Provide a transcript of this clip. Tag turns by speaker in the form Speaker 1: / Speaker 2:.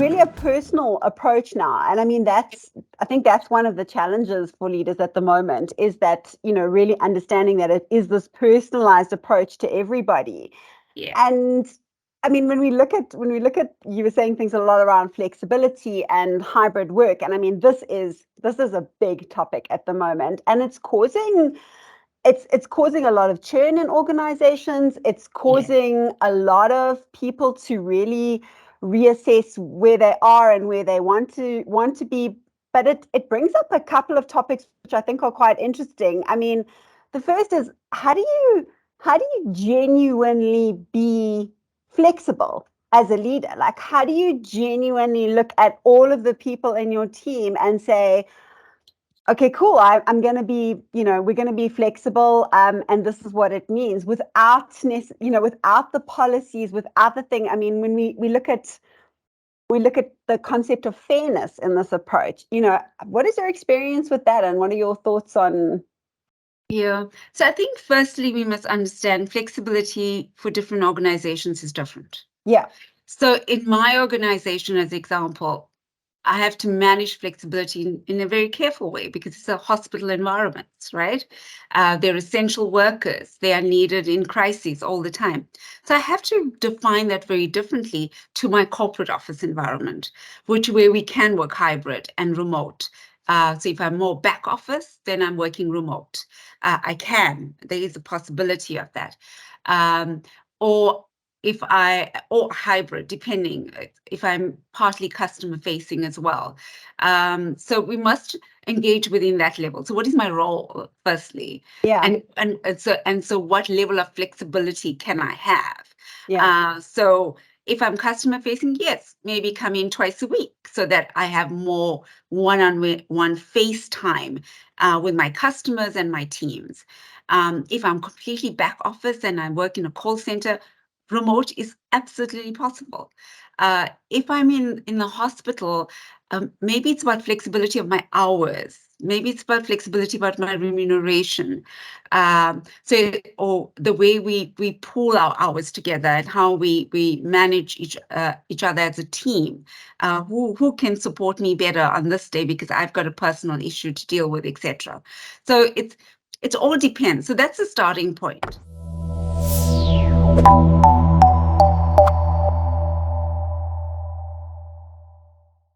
Speaker 1: really a personal approach now. And I mean, I think that's one of the challenges for leaders at the moment, is that, really understanding that it is this personalized approach to everybody.
Speaker 2: Yeah.
Speaker 1: And I mean, when we look at, you were saying things a lot around flexibility and hybrid work. And I mean, this is a big topic at the moment, and it's causing a lot of churn in organizations. It's
Speaker 2: Yeah.
Speaker 1: causing a lot of people to really reassess where they are and where they want to be. But it brings up a couple of topics which I think are quite interesting. I mean, the first is, how do you genuinely be flexible as a leader? Like, how do you genuinely look at all of the people in your team and say, okay, cool. I'm going to be, we're going to be flexible, and this is what it means, without the policies, without the thing. I mean, when we look at the concept of fairness in this approach, what is your experience with that, and what are your thoughts on?
Speaker 2: Yeah. So I think firstly, we must understand flexibility for different organizations is different.
Speaker 1: Yeah,
Speaker 2: So in my organization, as example, I have to manage flexibility in a very careful way because it's a hospital environment, right? They're essential workers. They are needed in crises all the time. So I have to define that very differently to my corporate office environment, where we can work hybrid and remote. So if I'm more back office, then I'm working remote. There is a possibility of that. Um, or or hybrid, depending if I'm partly customer facing as well. So we must engage within that level. So what is my role, firstly?
Speaker 1: yeah,
Speaker 2: And so what level of flexibility can I have?
Speaker 1: yeah,
Speaker 2: So if I'm customer facing, yes, maybe come in twice a week so that I have more one-on-one face time with my customers and my teams. If I'm completely back office and I work in a call center, remote is absolutely possible. If I'm in the hospital, maybe it's about flexibility of my hours. Maybe it's about flexibility about my remuneration. Or the way we pool our hours together and how we manage each other as a team. Who can support me better on this day because I've got a personal issue to deal with, etc. So it's all depends. So that's the starting point.